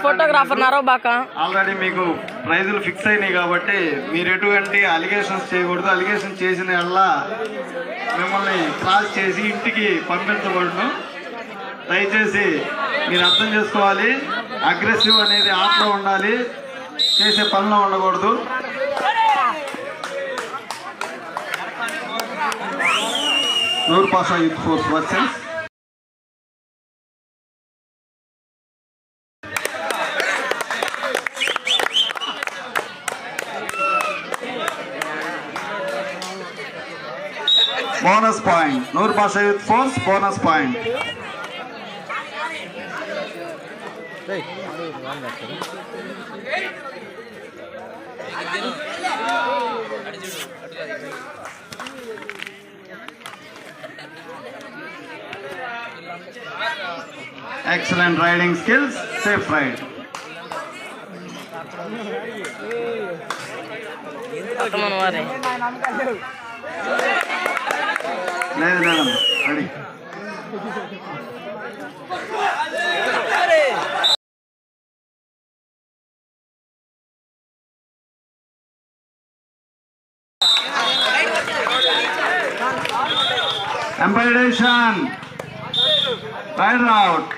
Photographer already మీకు ప్రైజులు fix అయినాయి కాబట్టి మీరు ఎటువంటి అలిగేషన్స్ చేయకూడదు. అలిగేషన్ చేసిన వల్ల మిమ్మల్ని క్రాస్ చేసి ఇంటికి పంపించబడును. దయచేసి మీరు అర్థం చేసుకోవాలి. అగ్రెసివ్ అనేది ఆటలో ఉండాలి, చేసే పనిలో ఉండకూడదు. Noor Pasha youth force versus bonus point. Noor Pasha Youth Force bonus point. Excellent riding skills, safe ride. లేదు లేదమ్మా రెడీ. ఎంపైరేషన్ raider out.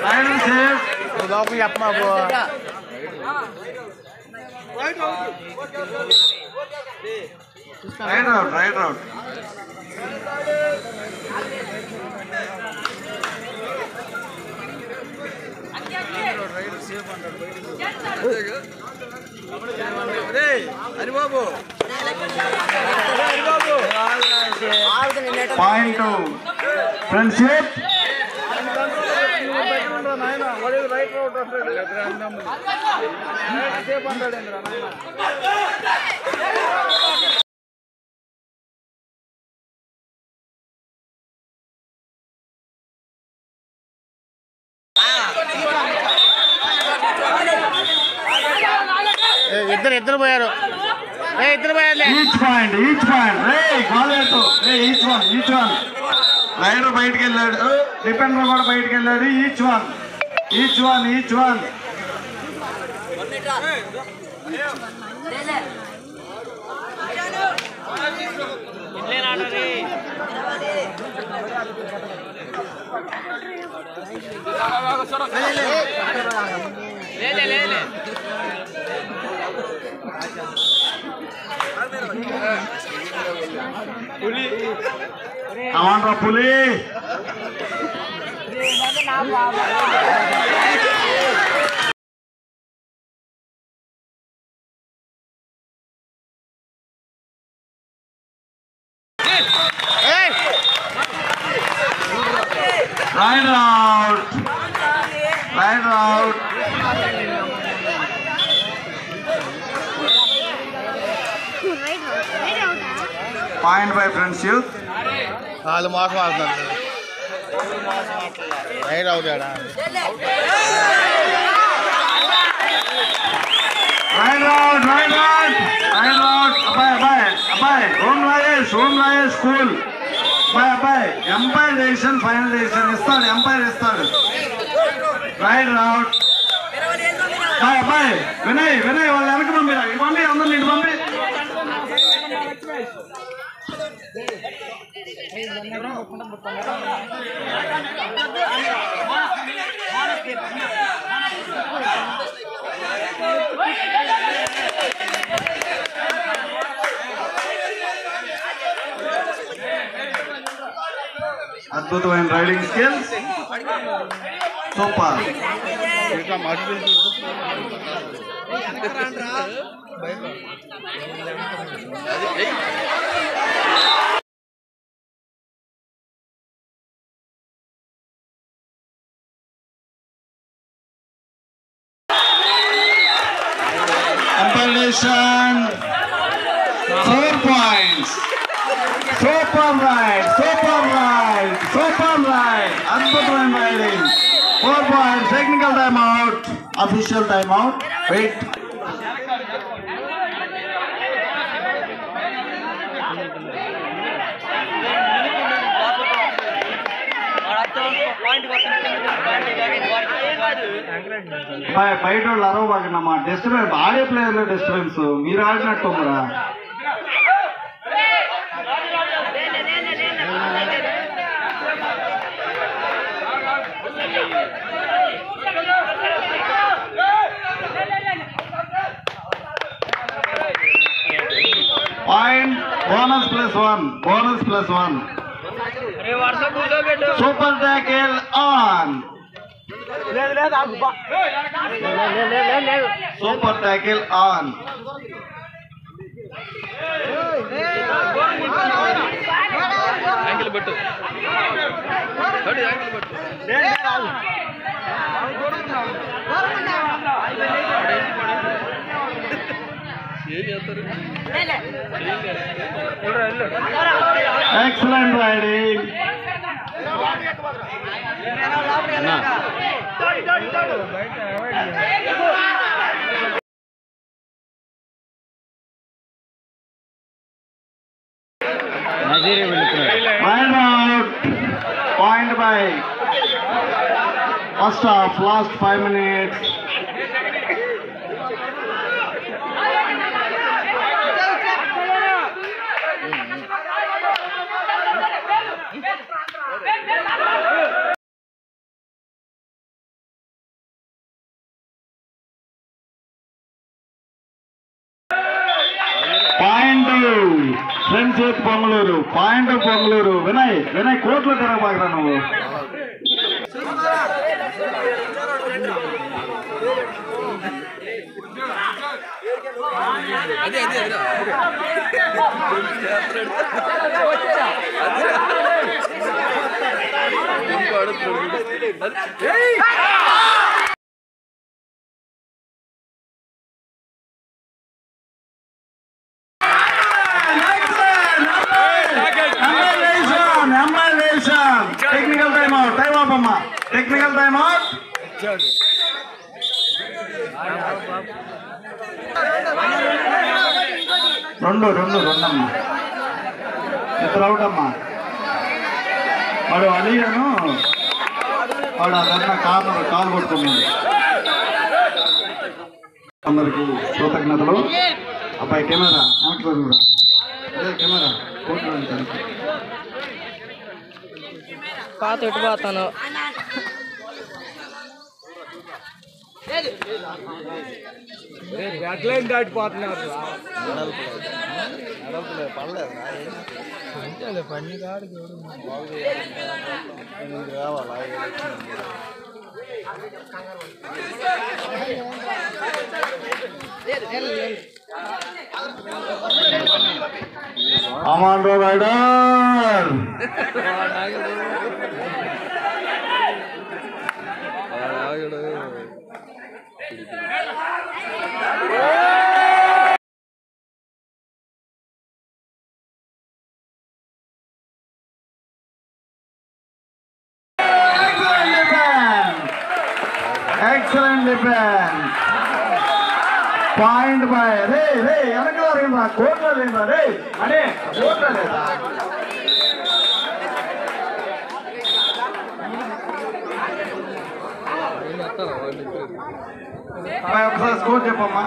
Raider safe. Right out, right out. Point to friendship. ఇద్దరు పోయారు. Each point each one. Raider బయటకు వెళ్ళాడు, defender కూడా బయటకు వెళ్ళాడు. Each one. అమండ్రా పులి. Rider out. Point by Friends Youth. వాళ్ళు మోసం ఆడుతున్నారు. రైడ్ అవుతాడా? Rider out. Abay. Home Layesh school. Abay. Empire decision, final decision ఇస్తాడు. Empire ఇస్తాడు. Rider out. Abay. వినయ్ వాళ్ళు వెనక పంపిరా. ఇటు పంపి, అందరిని ఇటు పంపి. అద్భుతమైన riding skills, super. Competition 4 points. Super ride. time out. Official time out. Wait. బయట వాళ్ళు అరవబాకమ్మా. డిస్టర్బెన్స్ ఆడే ప్లేయర్లో డిస్టర్బెన్స్. మీరు ఆడినట్టు ఉందిరా. Point bonus +1. Bonus +1. Super tackle on. Super tackle on. Angle పెట్టు. యాంగిల్ పెట్టు. Excellent riding. Mind out. Point by first half, last 5 minutes. Point Friendship Pongaluru. Point of Pongaluru. Vinay కోట్లో తిరగబాకరా నువ్వు. Technical time out. Time off amma. Technical time out. రెండు అమ్మా. ఇద్దరు out అమ్మా. వాడు అలీను వాడు అదన్నా కాలు కొట్టుకున్నాడు. అందరికి కృతజ్ఞతలు. అబ్బాయి కెమెరా వెనక్కి కూడా అదే కెమెరా కోర్టు పాత ఎట్టుపోతాను. బ్యాక్లైన్ దాటిపోతున్నారు. పని కాదు అమాండ్రో raider excellent defense. Point by రే వెనకాల రేమా కోట్ల లేమా రే అనే కోట్ల లేదా ఒకసారి స్కోర్ చెప్పమ్మా.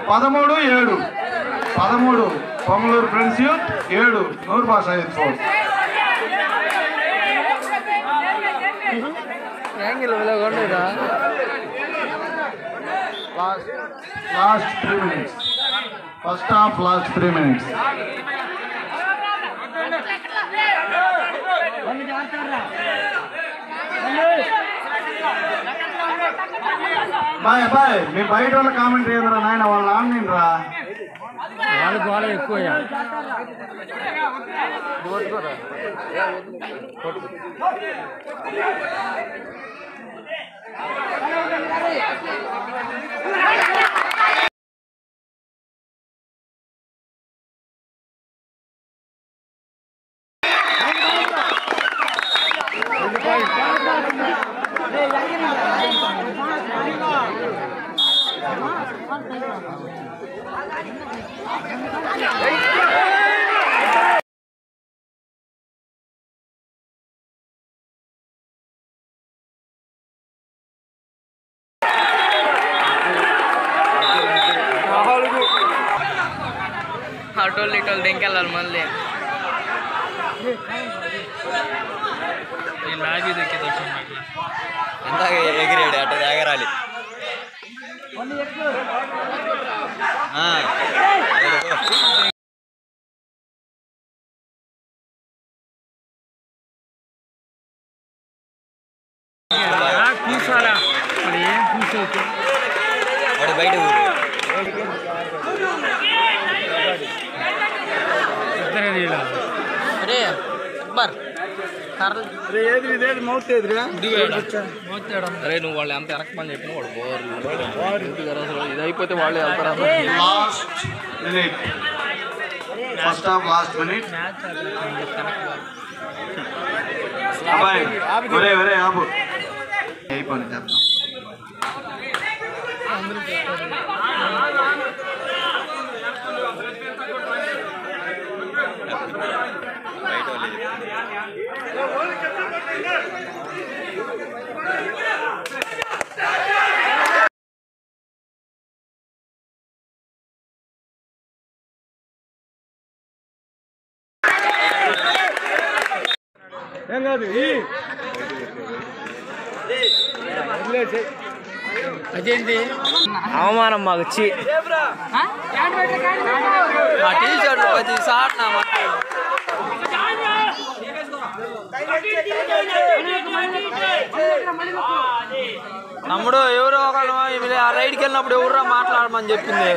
13-7. 13 పొంగలూరు ఫ్రెండ్షిప్, 7 నూరు భాష ఎత్తుకోవాలి. Last 3 minutes. First half, last 3 minutes. బాయ్ మీ బయట వాళ్ళ కామెంట్ ఏంద్రా నాయన, వాళ్ళు ఆన్లైన్రా వాళ్ళు గోళ ఎక్కువ. Point. అటోళ్ళు ఇటోళ్ళు దింకెళ్ళాలి మళ్ళీ లాబీ దక్కేది వచ్చింది అంతా ఎగిరాడు అట్ట ఎగరాలి కూర్చోాలా మరి ఏం కూర్చోవచ్చు వాడు బయట ఊరు అరే అక్బర్ అరే నువ్వు వాళ్ళు ఎంత వెనకమని చెప్పిన వాడు బోరు ఇది అయిపోతే వాళ్ళే వెళ్తారా last minute first half last minute ఒరే ఒరే ఆపు అయిపోయింది చెప్తాం ఏం కాదు అదేంటి అవమానం మాకు వచ్చి ఆ టీషర్ట్లు ప్రతి సార్ నా తమ్ముడు ఎవరో ఒకళ్ళు ఆ రైడ్కి వెళ్ళినప్పుడు ఎవరో మాట్లాడమని చెప్పింది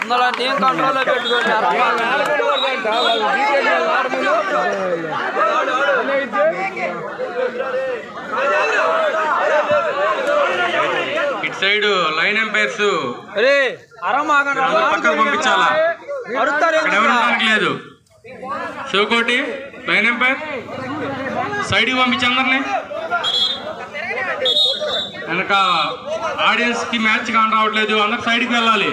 అందులో టీం కంట్రోల్లో పెట్టుకోండి ఇటు సైడ్ లైన్ ఎంపైర్స్ పక్కకు పంపించాలా ఇక్కడ ఎవరు ఉండడానికి లేదు శివకోటి లైన్ ఎంపైర్ సైడ్కి పంపించి అందరినీ వెనక ఆడియన్స్ కి మ్యాచ్ కాని రావట్లేదు అందరు సైడ్కి వెళ్ళాలి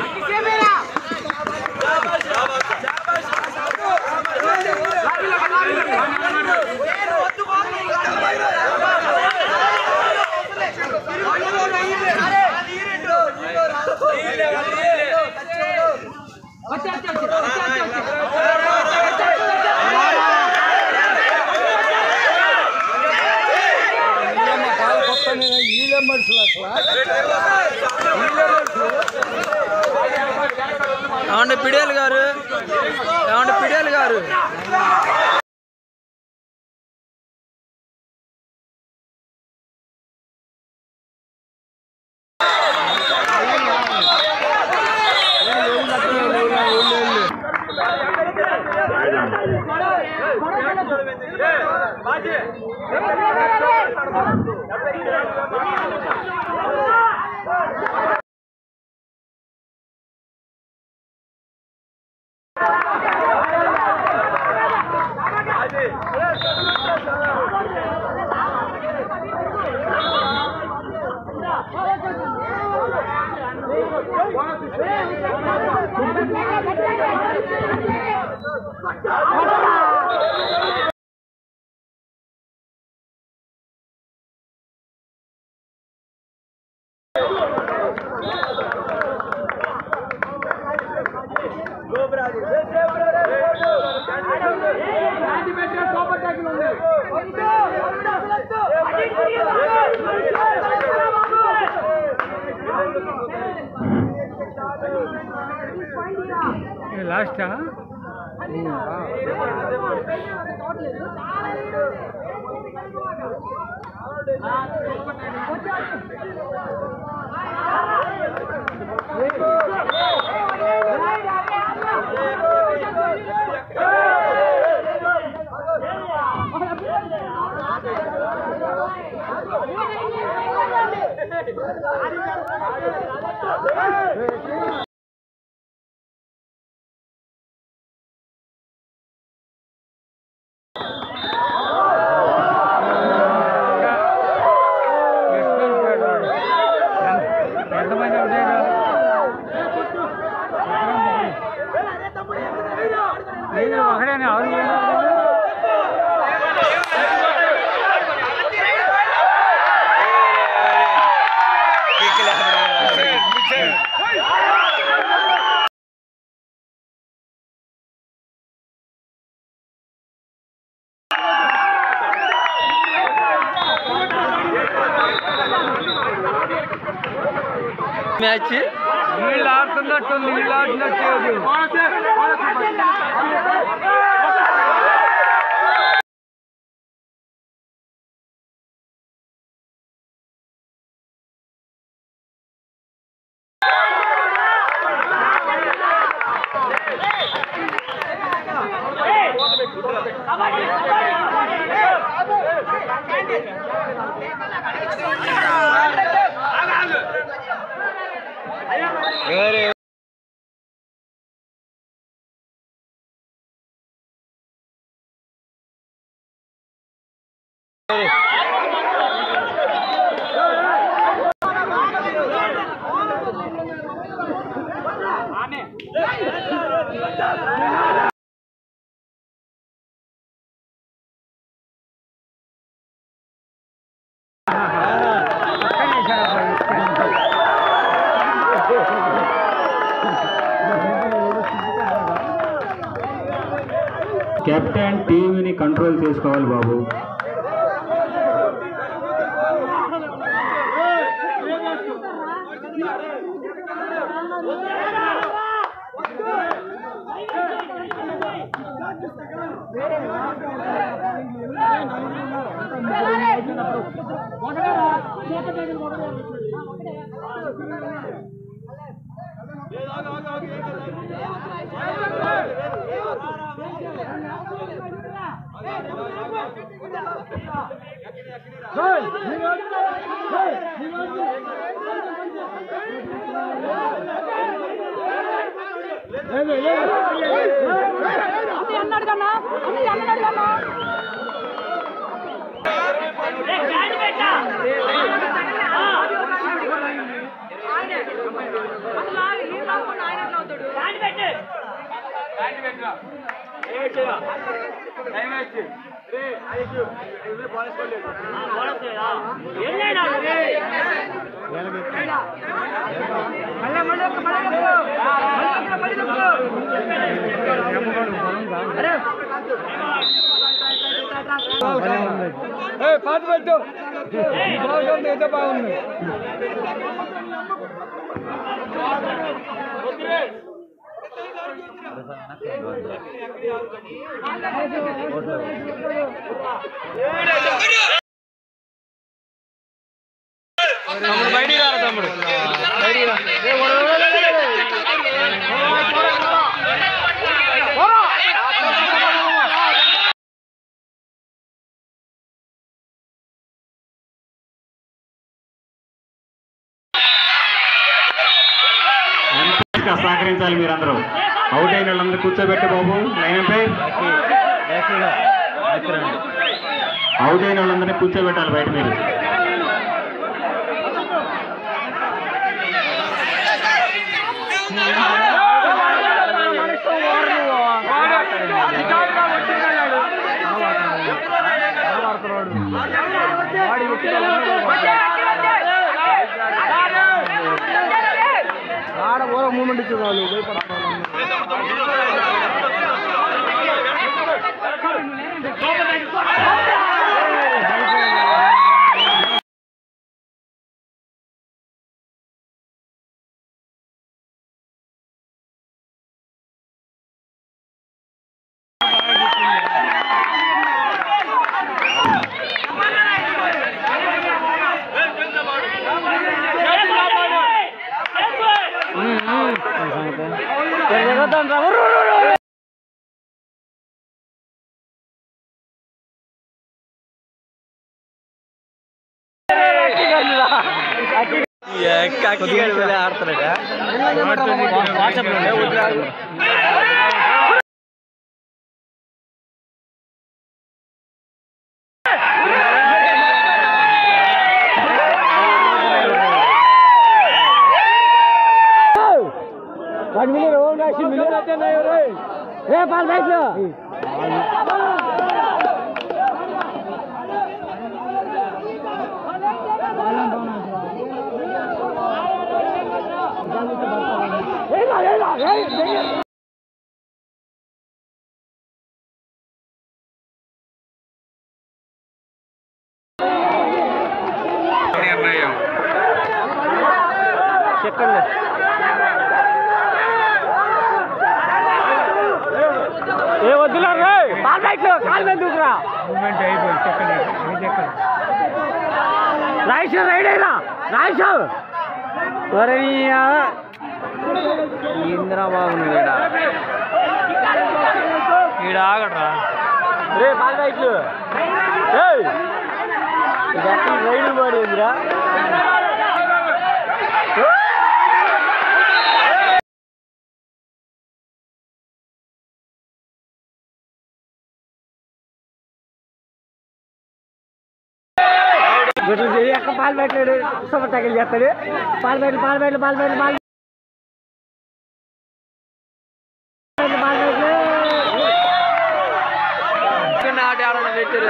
ఏమంటే పిడియాలు గారు లాస్టా ఎంతమంది ఒకడేనా మ్యాచ్ వీళ్ళు ఆడుతున్నట్టుంది, వీళ్ళు ఆడినట్టు కెప్టెన్ టీవీని కంట్రోల్ చేసుకోవాలి బాబు. పాత పెట్టు బాగుంది, ఎంత బాగుంది. తమ్ముడు బయటికి రారా, తమ్ముడు బయటికి రా. సహకరించాలి మీరందరూ. అవుట్ అయిన వాళ్ళందరూ కూర్చోబెట్టు బాబు. లైన్పై అవుట్ అయిన వాళ్ళందరినీ కూర్చోబెట్టాలి బయట మీరు. ఆడ ఓర మూమెంట్ ఇచ్చేవాళ్ళు భయపడతారు. ఆడుతున్నాడా చెక్కండి ఏ వద్దులే రే బాల్ బ్యాట్లు కాలు మీద దూకురా మూమెంట్ అయిపోయింది చెక్కండి రాయిష్ రైడ్ అయినా రాయిష్ ఒరే ఇంద్రా బాగుంది ఈడ ఆగట్రా రే బాల్ బ్యాట్లు ఇది ఎక్కడ రైడ్ పడిందిరా ఎక్కడ పాలు పెట్టలేడు సూపర్ ట్యాకిల్ చేస్తాడు పాలు ఆట ఆడడం పెట్టారు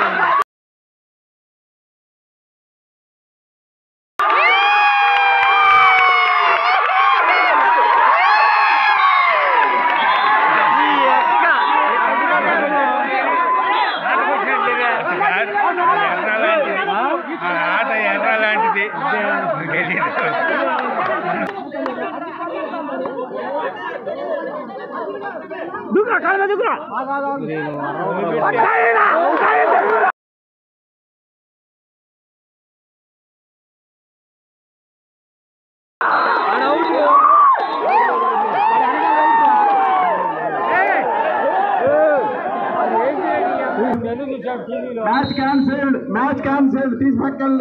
ఆట ఎర్ర లాంటిది దూకురా కాలు మీద దూకురా మ్యాచ్ క్యాన్సిల్డ్ తీసి పక్కన